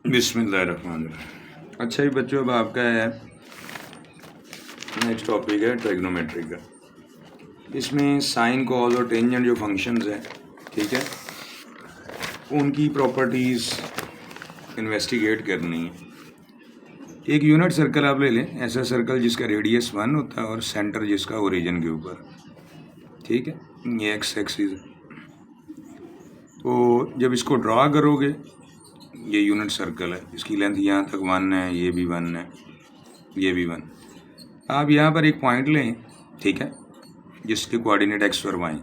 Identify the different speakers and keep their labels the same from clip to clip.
Speaker 1: बिस्मिल्लाहिर्रहमानिर्रहीम। अच्छा ही बच्चों, अब आपका है नेक्स्ट टॉपिक है ट्रिग्नोमेट्री का। इसमें साइन, कॉज और टेंजेंट जो फंक्शंस हैं, ठीक है, उनकी प्रॉपर्टीज़ इन्वेस्टिगेट करनी है। एक यूनिट सर्कल आप ले लें, ऐसा सर्कल जिसका रेडियस 1 होता है और सेंटर जिसका ओरिजिन के ऊपर, ठीक है, ये एक्स एक्सिस। तो जब इसको ड्रा करोगे, ये यूनिट सर्कल है, इसकी लेंथ यहाँ तक 1 है, ये भी 1 है, ये भी 1। आप यहाँ पर एक पॉइंट लें, ठीक है, जिसके कोऑर्डिनेट एक्स और वाई,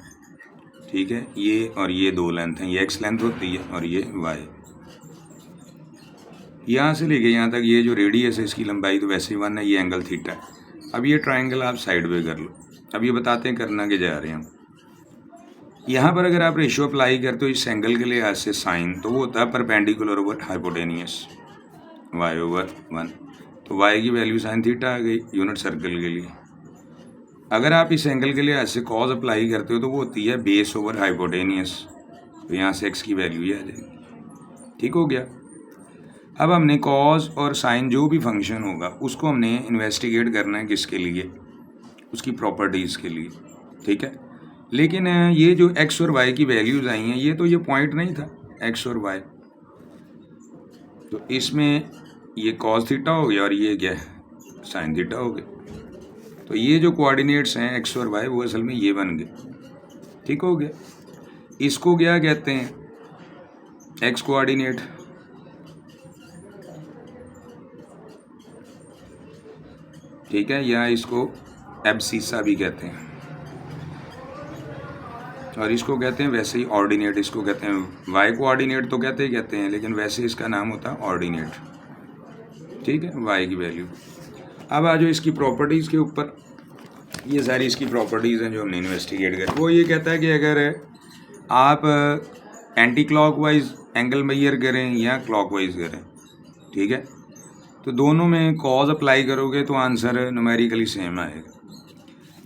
Speaker 1: ठीक है, ये और ये दो लेंथ हैं, ये एक्स लेंथ होती है और ये वाई। यहाँ से लेके यहाँ तक ये जो रेडियस है इसकी लंबाई तो वैसे ही 1 है, ये एंगल थीटा है। अब ये ट्राइंगल आप साइड वे कर लो। अब ये बताते हैं करना के जा रहे हैं हम। यहाँ पर अगर आप रेशियो अप्लाई करते हो इस एंगल के लिए आज से साइन, तो वो होता है perpendicular over hypotenuse, Y over 1। तो वाई की वैल्यू साइन थीटा आ गई यूनिट सर्कल के लिए। अगर आप इस एंगल के लिए आज से कॉज अप्लाई करते हो तो वो होती है बेस ओवर हाइपोटेनियस, तो यहाँ से एक्स की वैल्यू ही आ जाएगी। ठीक हो गया। अब हमने कॉज और साइन जो भी फंक्शन होगा उसको हमने इन्वेस्टिगेट करना है, किसके लिए, उसकी प्रॉपर्टीज़ के लिए, ठीक है। लेकिन ये जो एक्स और वाई की वैल्यूज़ आई हैं, ये तो ये पॉइंट नहीं था एक्स और वाई, तो इसमें ये कॉस थीटा हो गया और ये क्या है, साइन थीटा हो गया। तो ये जो कोऑर्डिनेट्स हैं एक्स और वाई वो असल में ये बन गए। ठीक हो गया। इसको क्या कहते हैं, एक्स कोऑर्डिनेट, ठीक है, या इसको एब्सिसा भी कहते हैं और इसको कहते हैं वैसे ही ऑर्डिनेट। इसको कहते हैं वाई कोऑर्डिनेट तो कहते हैं, लेकिन वैसे इसका नाम होता है ऑर्डिनेट, ठीक है, वाई की वैल्यू। अब आ जाओ इसकी प्रॉपर्टीज़ के ऊपर। ये सारी इसकी प्रॉपर्टीज़ हैं जो हमने इन्वेस्टिगेट करी। वो ये कहता है कि अगर आप एंटी क्लॉकवाइज एंगल मेजर करें या क्लॉकवाइज करें, ठीक है, तो दोनों में कॉज अप्लाई करोगे तो आंसर न्यूमेरिकली सेम आएगा।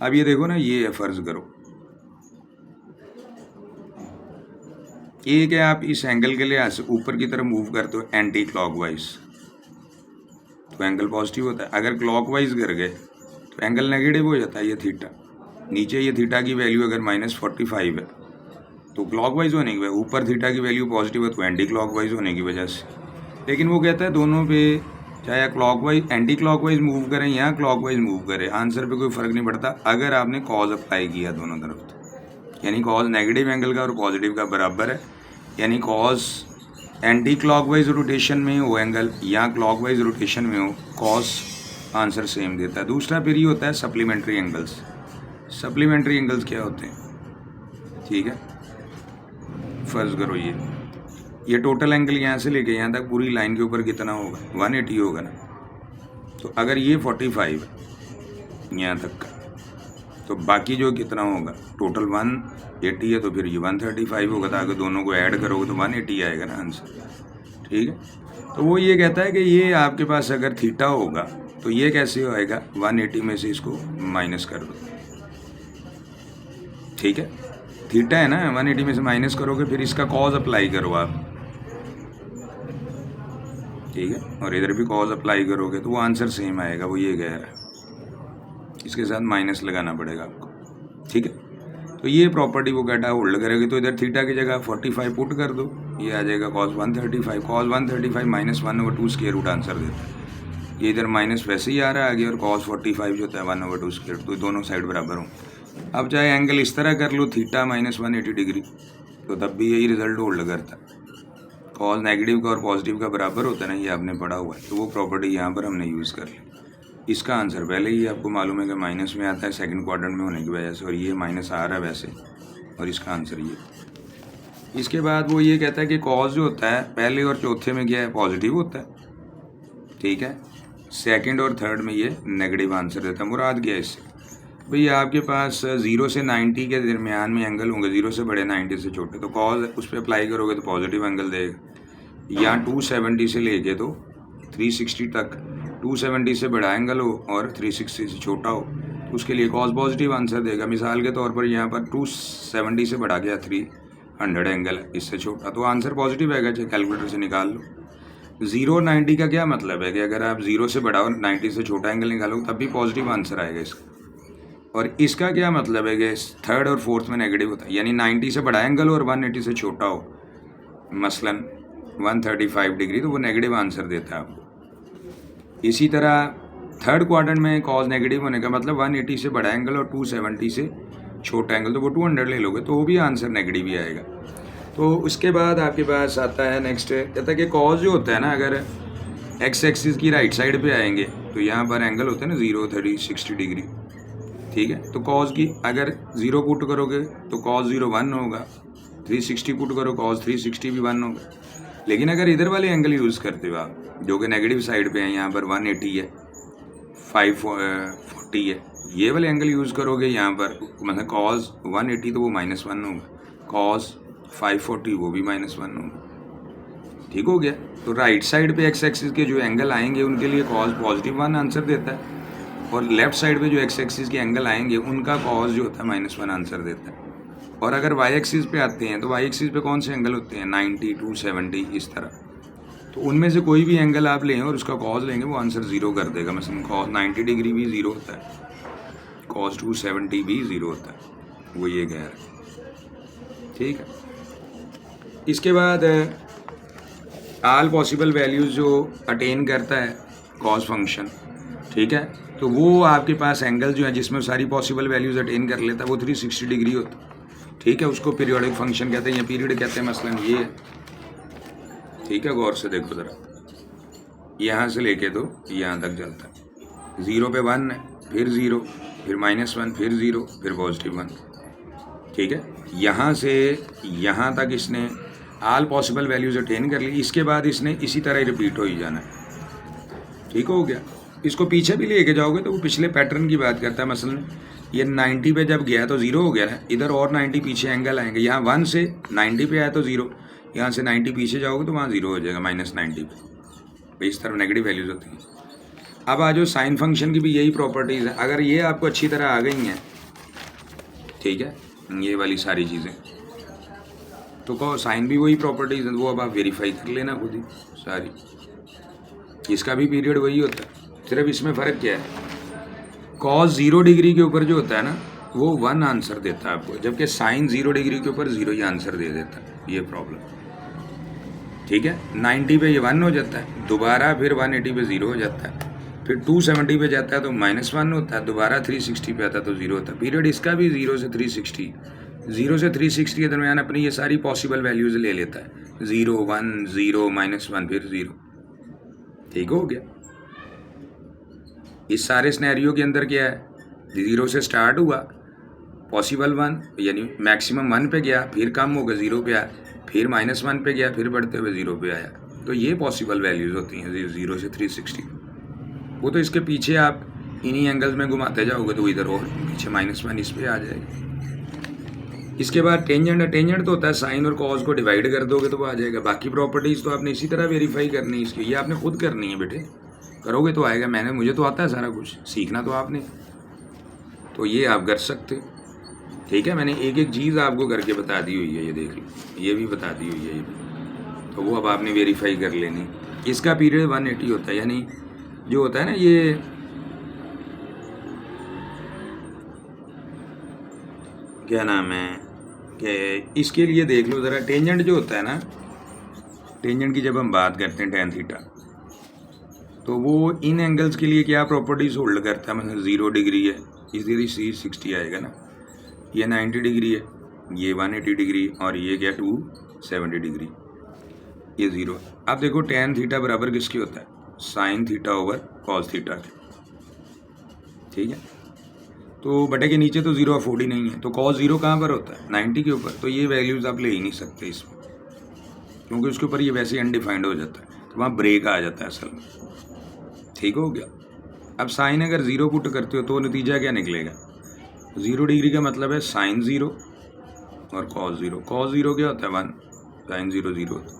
Speaker 1: अब ये देखो ना, ये है, फ़र्ज़ करो एक है, आप इस एंगल के लिहाज से ऊपर की तरफ मूव करते हो एंटी क्लॉकवाइज, तो एंगल पॉजिटिव होता है। अगर क्लॉकवाइज कर गए तो एंगल नेगेटिव हो जाता है, ये थीटा। नीचे ये थीटा की वैल्यू अगर -45 है तो क्लॉकवाइज होने की वजह, ऊपर थीटा की वैल्यू पॉजिटिव है तो एंटी क्लॉकवाइज होने की वजह से। लेकिन वो कहता है दोनों पे, चाहे क्लॉकवाइज एंटी क्लॉकवाइज मूव करें या क्लॉकवाइज मूव करें, आंसर पे कोई फ़र्क नहीं पड़ता अगर आपने कॉज अप्लाई किया दोनों तरफ। यानी कॉज नेगेटिव एंगल का और पॉजिटिव का बराबर है, यानी कॉज एंटी क्लॉकवाइज रोटेशन में हो एंगल या क्लॉकवाइज रोटेशन में हो, कॉज आंसर सेम देता है। दूसरा फिर ये होता है सप्लीमेंट्री एंगल्स। सप्लीमेंट्री एंगल्स क्या होते हैं, ठीक है, फर्ज करो ये टोटल एंगल यहाँ से लेके यहाँ तक पूरी लाइन के ऊपर कितना होगा, 180 होगा ना। तो अगर ये 45 है यहाँ तक का, तो बाकी जो कितना होगा, टोटल 180 है, तो फिर ये 135 होगा। तो अगर दोनों को ऐड करोगे तो 180 आएगा ना आंसर, ठीक है। तो वो ये कहता है कि ये आपके पास अगर थीटा होगा तो ये कैसे आएगा, 180 में से इसको माइनस कर दो, ठीक है, थीटा है ना, 180 में से माइनस करोगे, फिर इसका कॉज अप्लाई करो आप, ठीक है, और इधर भी कॉज अप्लाई करोगे तो वो आंसर सेम आएगा। वो ये कह रहा है, इसके साथ माइनस लगाना पड़ेगा आपको, ठीक है। तो ये प्रॉपर्टी वो कहता है होल्ड करेगी। तो इधर थीटा की जगह 45 पुट कर दो, ये आ जाएगा cos 135। cos 135 -1/2 square root answer देता है। ये इधर माइनस वैसे ही आ रहा है आगे, और cos 45 जो होता है 1/2 स्क्वायर, तो दोनों साइड बराबर हों। अब चाहे एंगल इस तरह कर लो, थीटा -180 डिग्री, तो तब भी यही रिजल्ट होल्ड करता है। कॉज नेगेटिव का और पॉजिटिव का बराबर होता है ना, ये आपने पढ़ा हुआ है। तो वो प्रॉपर्टी यहाँ पर हमने यूज़ कर ली। इसका आंसर पहले ही आपको मालूम है कि माइनस में आता है सेकंड क्वाड्रेंट में होने की वजह से, और ये माइनस आ रहा है वैसे, और इसका आंसर ये। इसके बाद वो ये कहता है कि कॉज जो होता है पहले और चौथे में क्या है, पॉजिटिव होता है, ठीक है, सेकंड और थर्ड में ये नेगेटिव आंसर देता है। मुराद क्या है इससे, भाई आपके पास 0 से 90 के दरमियान में एंगल होंगे, 0 से बड़े 90 से छोटे, तो कॉज उस पर अप्लाई करोगे तो पॉजिटिव एंगल देगा। या 270 से लेके तो 360 तक, 270 से बड़ा एंगल हो और 360 से छोटा हो, तो उसके लिए कॉज पॉजिटिव आंसर देगा। मिसाल के तौर पर यहाँ पर 270 से बढ़ा गया 100 एंगल है, इससे छोटा, तो आंसर पॉजिटिव आएगा, चाहे कैलकुलेटर से निकाल लो। 0 और 90 का क्या मतलब है कि अगर आप 0 से बड़ा और 90 से छोटा एंगल निकालोगे तब भी पॉजिटिव आंसर आएगा इसका। और इसका क्या मतलब है कि थर्ड और फोर्थ में नेगेटिव होता है, यानी 90 से बड़ा एंगल हो और 180 से छोटा हो, मसलन 135 डिग्री, तो वो नेगेटिव आंसर देता है आपको। इसी तरह थर्ड क्वाड्रेंट में कॉज नेगेटिव होने का मतलब 180 से बड़ा एंगल और 270 से छोटा एंगल, तो वो 200 ले लोगे तो वो भी आंसर नेगेटिव ही आएगा। तो उसके बाद आपके पास आता है नेक्स्ट, कहता है कि कॉज जो होता है ना, अगर एक्स एक्सिस की राइट साइड पे आएंगे तो यहाँ पर एंगल होता है ना 0, 30, 60 डिग्री, ठीक है। तो कॉज की अगर 0 पुट करोगे तो कॉज 0 1 होगा, 360 पुट करो कॉज 360 भी 1 होगा। लेकिन अगर इधर वाले एंगल यूज़ करते हो आप जो कि नेगेटिव साइड पे हैं, यहाँ पर 180 है, 540 है, ये वाले एंगल यूज़ करोगे यहाँ पर, मतलब कॉज 180 तो वो -1 होगा, कॉज 540 वो भी -1 होगा, ठीक हो गया। तो राइट साइड पे एक्स एक्सिस के जो एंगल आएंगे उनके लिए कॉज +1 आंसर देता है, और लेफ्ट साइड पे जो एक्स एक्सिस के एंगल आएंगे उनका कॉज जो होता है -1 आंसर देता है। और अगर वाई एक्सिस पे आते हैं तो वाई एक्सिस पे कौन से एंगल होते हैं, 90, 270, इस तरह, तो उनमें से कोई भी एंगल आप लें और उसका कॉज लेंगे वो आंसर 0 कर देगा। मसलन कॉज 90 डिग्री भी 0 होता है, कॉज 270 भी 0 होता है, वो ये कह रहा है, ठीक है। इसके बाद ऑल पॉसिबल वैल्यूज़ जो अटेन करता है कॉज फंक्शन, ठीक है, तो वो आपके पास एंगल जो है जिसमें सारी पॉसिबल वैल्यूज़ अटेन कर लेता है वो 360 डिग्री होता है, ठीक है। उसको पीरियोडिक फंक्शन कहते हैं या पीरियड कहते हैं, मसलन ये, ठीक है। गौर से देखो ज़रा, यहाँ से लेके तो यहाँ तक चलता है, 0 पे 1 है, फिर 0, फिर -1, फिर 0, फिर +1, ठीक है। यहाँ से यहाँ तक इसने ऑल पॉसिबल वैल्यूज अटेन कर ली, इसके बाद इसने इसी तरह रिपीट हो ही जाना है, ठीक हो गया। इसको पीछे भी लेके जाओगे तो वो पिछले पैटर्न की बात करता है। मसलन ये 90 पे जब गया तो 0 हो गया ना, इधर और 90 पीछे एंगल आएंगे, यहाँ 1 से 90 पे आया तो 0, यहाँ से 90 पीछे जाओगे तो वहाँ 0 हो जाएगा -90 पे, इस तरह नेगेटिव वैल्यूज होती हैं। अब आ जाओ साइन फंक्शन की भी यही प्रॉपर्टीज़ है, अगर ये आपको अच्छी तरह आ गई हैं, ठीक है, ये वाली सारी चीज़ें, तो कहो साइन भी वही प्रॉपर्टीज़ हैं, वो अब आप वेरीफाई कर लेना खुद ही सारी। इसका भी पीरियड वही होता है, सिर्फ इसमें फ़र्क क्या है, कॉस 0 डिग्री के ऊपर जो होता है ना वो 1 आंसर देता है आपको, जबकि साइन 0 डिग्री के ऊपर 0 ही आंसर दे देता है, ये प्रॉब्लम, ठीक है। 90 पे ये 1 हो जाता है, दोबारा फिर 180 पे 0 हो जाता है, फिर 270 पे जाता है तो -1 होता है, दोबारा 360 पे आता है तो 0 होता है। पीरियड इसका भी 0 से 360, 0 से 360 के दरमियान अपनी ये सारी पॉसिबल वैल्यूज़ ले लेता है, 0, 1, 0, -1, फिर 0, ठीक हो गया। इस सारे स्नैरियो के अंदर क्या है, 0 से स्टार्ट हुआ, पॉसिबल 1 यानी मैक्सिमम 1 पे गया, फिर कम होगा 0 पे आया, फिर -1 पे गया, फिर बढ़ते हुए 0 पे आया, तो ये पॉसिबल वैल्यूज़ होती हैं 0 से 360। वो तो इसके पीछे आप इन्हीं एंगल्स में घुमाते जाओगे तो इधर और पीछे -1 इस पर आ जाएगा। इसके बाद टेंजेंट है, टेंजेंट तो होता है साइन और कॉज को डिवाइड कर दोगे तो वो आ जाएगा। बाकी प्रॉपर्टीज़ तो आपने इसी तरह वेरीफाई करनी है इसकी, ये आपने खुद करनी है बेटे, करोगे तो आएगा। मुझे तो आता है सारा कुछ, सीखना तो आपने, तो ये आप कर सकते हो, ठीक है। मैंने एक एक चीज़ आपको करके बता दी हुई है, ये देख लो, ये भी बता दी हुई है, ये भी, तो वो अब आपने वेरीफाई कर लेनी। इसका पीरियड 180 होता है, यानी जो होता है ना ये क्या नाम है कि इसके लिए देख लो ज़रा, टेंजेंट जो होता है ना, टेंजेंट की जब हम बात करते हैं tan थीटा, तो वो इन एंगल्स के लिए क्या प्रॉपर्टीज होल्ड करता है। मतलब 0 डिग्री है, इधर 360 आएगा ना, ये 90 डिग्री है, ये 180 डिग्री, और ये क्या 270 डिग्री, ये 0। अब देखो tan थीटा बराबर किसके होता है, sine theta over cos theta के, ठीक है। तो बटे के नीचे तो 0 अफोर्ड ही नहीं है, तो कॉस 0 कहाँ पर होता है, 90 के ऊपर, तो ये वैल्यूज़ आप ले ही नहीं सकते इसमें, क्योंकि उसके ऊपर ये वैसे ही अनडिफाइंड हो जाता है, तो वहाँ ब्रेक आ जाता है असल में, ठीक हो गया। अब साइन अगर 0 पुट करते हो तो नतीजा क्या निकलेगा, 0 डिग्री का मतलब है साइन 0 और कॉस 0, कॉस 0 क्या होता है 1, साइन 0 0 होता है,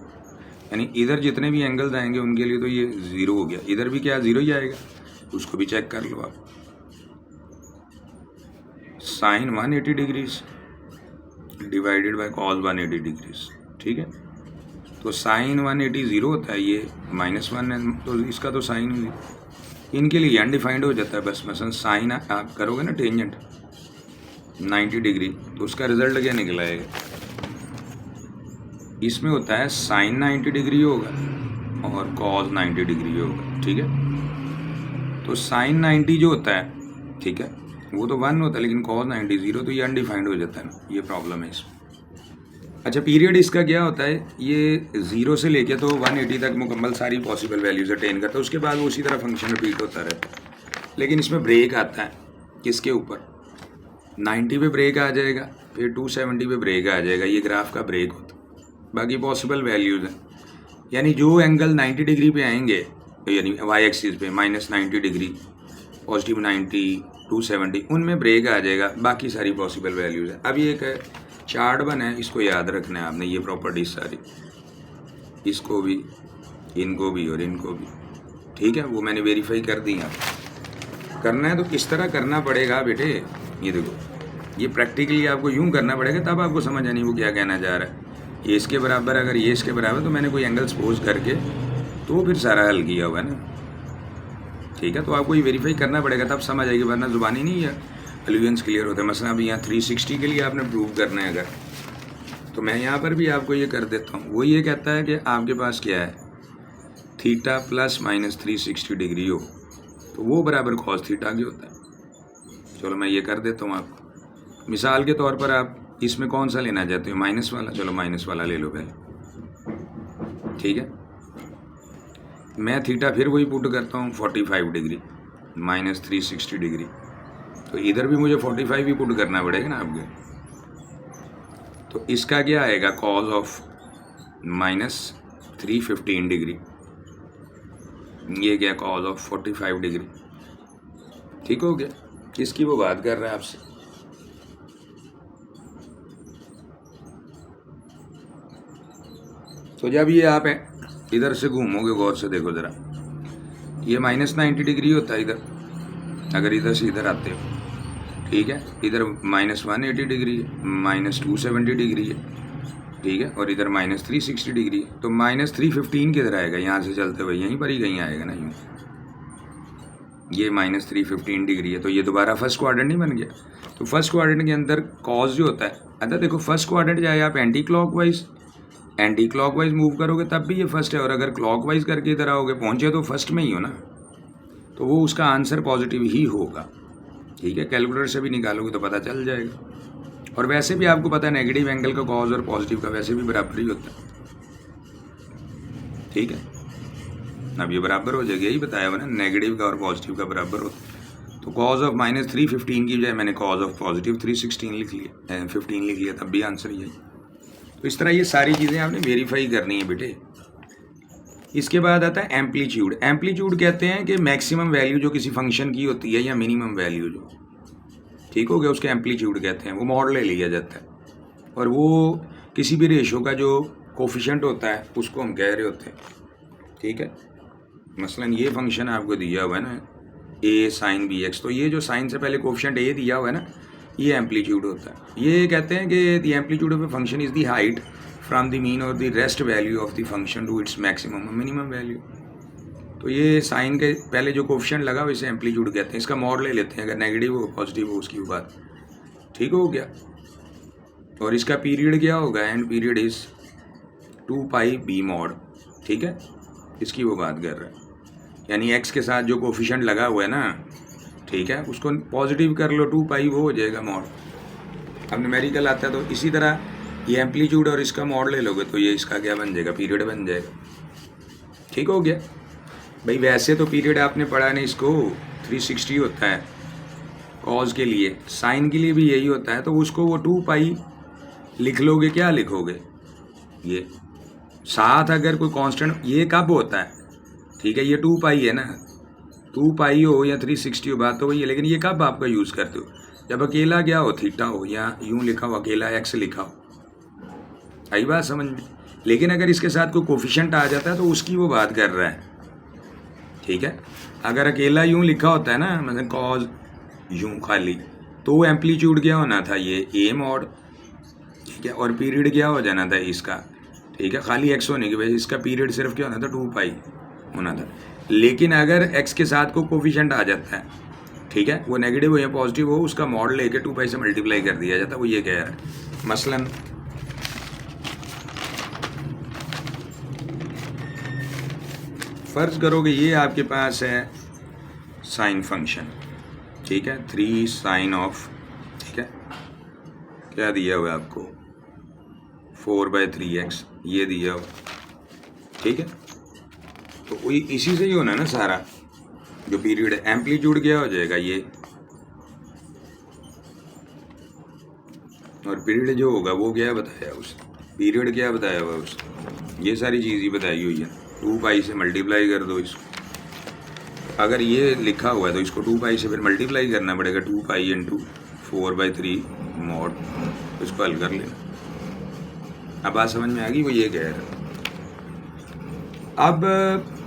Speaker 1: यानी इधर जितने भी एंगल्स आएंगे उनके लिए तो ये 0 हो गया, इधर भी क्या 0 ही आएगा, उसको भी चेक कर लो आप। Sine 180 degrees divided by cos 180 degrees, ठीक है। तो साइन 180 ज़ीरो होता है, ये -1 है, तो इसका तो साइन ही इनके लिए अनडिफाइंड हो जाता है बस। मसलन साइन आप करोगे ना टेंजेंट 90 डिग्री, तो उसका रिजल्ट क्या निकल आएगा, इसमें होता है साइन 90 डिग्री होगा और कॉस 90 डिग्री होगा, ठीक है। तो साइन 90 जो होता है, ठीक है, वो तो 1 होता है, लेकिन कॉस 90 ज़ीरो, तो ये अनडिफाइंड हो जाता है ना, ये प्रॉब्लम है इसमें। अच्छा, पीरियड इसका क्या होता है, ये 0 से लेके तो 180 तक मुकम्मल सारी पॉसिबल वैल्यूज अटेन करता है, उसके बाद वो उसी तरह फंक्शन रिपीट होता रहता है। लेकिन इसमें ब्रेक आता है किसके ऊपर, 90 पे ब्रेक आ जाएगा, फिर 270 पे ब्रेक आ जाएगा, ये ग्राफ का ब्रेक होता है। बाकी पॉसिबल वैल्यूज़ हैं, यानी जो एंगल 90 डिग्री पे आएंगे, यानी वाई एक्सिस पे -90 डिग्री, पॉजिटिव 90, 270, उनमें ब्रेक आ जाएगा, बाकी सारी पॉसिबल वैल्यूज़ हैं। अब ये एक चार्ट बना है, इसको याद रखना है आपने, ये प्रॉपर्टीज सारी, इसको भी, इनको भी और इनको भी, ठीक है, वो मैंने वेरीफाई कर दी है। करना है तो किस तरह करना पड़ेगा बेटे, ये देखो, ये प्रैक्टिकली आपको यूं करना पड़ेगा, तब आपको समझ आनी वो क्या कहना चाह रहा है। ये इसके बराबर, अगर ये इसके बराबर, तो मैंने कोई एंगल सपोज करके तो फिर सारा हल किया हुआ है ना, ठीक है। तो आपको ये वेरीफाई करना पड़ेगा, तब समझ आएगी, वरना जुबानी नहीं है, एलिवेंस क्लियर होता है। मसला अभी यहाँ 360 के लिए आपने प्रूव करना है अगर, तो मैं यहाँ पर भी आपको ये कर देता हूँ। वो ये कहता है कि आपके पास क्या है, थीटा प्लस माइनस 360 डिग्री हो, तो वो बराबर कॉस थीटा की होता है। चलो मैं ये कर देता हूँ आपको। मिसाल के तौर पर आप इसमें कौन सा लेना चाहते हो, माइनस वाला, चलो माइनस वाला ले लो पहले, ठीक है। मैं थीटा फिर वही पुट करता हूँ 45 डिग्री माइनस 360 डिग्री, तो इधर भी मुझे 45 ही पुट करना पड़ेगा ना आपके। तो इसका क्या आएगा, कॉज ऑफ -315 डिग्री, ये क्या, कॉज ऑफ 45 डिग्री, ठीक हो गया। किसकी वो बात कर रहा है आपसे, तो जब ये आप इधर से घूमोगे, गौर से देखो ज़रा, ये -90 डिग्री होता है इधर, अगर इधर से इधर आते हो, ठीक है, इधर -180 डिग्री है, -270 डिग्री है, ठीक है, और इधर -360 डिग्री है। तो -315 किधर आएगा, यहाँ से चलते हुए यहीं पर ही कहीं आएगा ना, यूँ, ये -315 डिग्री है, तो ये दोबारा फर्स्ट क्वाड्रेंट नहीं बन गया। तो फर्स्ट क्वाड्रेंट के अंदर कॉस जो होता है, अच्छा देखो, फर्स्ट क्वाड्रेंट चाहे आप एंटी क्लॉकवाइज मूव करोगे तब भी ये फर्स्ट है, और अगर क्लॉकवाइज करके इधर आओगे, पहुँचे तो फर्स्ट में ही हो ना, तो वो उसका आंसर पॉजिटिव ही होगा, ठीक है। कैलकुलेटर से भी निकालोगे तो पता चल जाएगा। और वैसे भी आपको पता है नेगेटिव एंगल का कॉज और पॉजिटिव का वैसे भी बराबर ही होता है, ठीक है। अब ये बराबर हो जाएगा, यही बताया हुआ ना, नेगेटिव का और पॉजिटिव का बराबर होता है। तो कॉज ऑफ -315 की बजाय मैंने कॉज ऑफ पॉजिटिव 316 लिख लिया, 15 लिख लिया, तब भी आंसर यही। तो इस तरह ये सारी चीज़ें आपने वेरीफाई करनी है बेटे। इसके बाद आता है एम्पलीट्यूड। एम्पलीट्यूड कहते हैं कि मैक्सिमम वैल्यू जो किसी फंक्शन की होती है, या मिनिमम वैल्यू जो, ठीक हो गया, उसके एम्पलीट्यूड कहते हैं। वो मॉड ले लिया जाता है, और वो किसी भी रेशो का जो कोफिशिएंट होता है उसको हम कह रहे होते हैं, ठीक है। मसलन ये फंक्शन आपको दिया हुआ है ना, a sin bx, तो ये जो साइन से पहले कोफिशिएंट a दिया हुआ है ना, ये एम्पलीट्यूड होता है। ये कहते हैं कि the amplitude of a function is the height from the mean और the rest value of the function to its maximum और मिनिमम वैल्यू। तो ये साइन के पहले जो कोफिशिएंट लगा हो, इसे एम्पलीट्यूड कहते हैं। इसका मॉड ले लेते हैं, अगर नेगेटिव हो पॉजिटिव हो उसकी बात, ठीक हो गया। और इसका पीरियड क्या होगा, एंड पीरियड इज़ 2π मॉड, ठीक है, इसकी वो बात कर रहे हैं। यानी x के साथ जो कोफिशिएंट लगा हुआ है ना, ठीक है, उसको पॉजिटिव कर लो, 2π वो हो जाएगा मॉड। अब न्यूमेरिकल आता है, तो इसी तरह ये एम्पलीट्यूड और इसका मॉड ले लोगे, तो ये इसका क्या बन जाएगा, पीरियड बन जाएगा, ठीक हो गया भाई। वैसे तो पीरियड आपने पढ़ा नहीं, इसको 360 होता है कॉज के लिए, साइन के लिए भी यही होता है, तो उसको वो 2π लिख लोगे। क्या लिखोगे, ये साथ अगर कोई कांस्टेंट, ये कब होता है, ठीक है, ये 2π है ना, 2π हो या 360 हो, बात तो वही है। लेकिन ये कब आपका यूज़ करते हो, जब अकेला क्या हो, थीटा हो, या यूँ लिखा हो अकेला x लिखा हो, आई बात समझ में। लेकिन अगर इसके साथ कोई कोफिशिएंट आ जाता है तो उसकी वो बात कर रहा है, ठीक है। अगर अकेला यूँ लिखा होता है ना, मतलब कॉज यूँ खाली, तो एम्पलीट्यूड क्या होना था, ये a मॉड, ठीक है। और पीरियड क्या हो जाना था इसका, ठीक है, खाली एक्स होने की वजह से इसका पीरियड सिर्फ क्या होना था, 2 पाई होना था। लेकिन अगर एक्स के साथ को कोफिशिएंट आ जाता है, ठीक है, वो नेगेटिव हो या पॉजिटिव हो, उसका मॉड लेके 2 पाई से मल्टीप्लाई कर दिया जाता है। वो ये कह रहा है मसलन फ़र्ज़ करो कि ये आपके पास है साइन फंक्शन, ठीक है, 3 साइन ऑफ, ठीक है, क्या दिया हुआ है आपको 4/3x ये दिया हुआ, ठीक है। तो वही इसी से ही होना ना सारा जो पीरियड है। एम्पलीट्यूड क्या हो जाएगा ये, और पीरियड जो होगा वो क्या बताया उसने, पीरियड क्या बताया हुआ उसने, ये सारी चीज़ ही बताई हुई है। 2 पाई से मल्टीप्लाई कर दो इसको। अगर ये लिखा हुआ है तो इसको 2 पाई से फिर मल्टीप्लाई करना पड़ेगा, 2 पाई इंटू 4/3 मॉड, इसको हल कर लेना। अब बात समझ में आ गई, वो ये कह रहा है। अब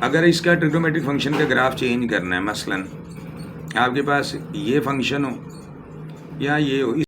Speaker 1: अगर इसका ट्रिग्नोमेट्रिक फंक्शन का ग्राफ चेंज करना है, मसलन आपके पास ये फंक्शन हो या ये हो,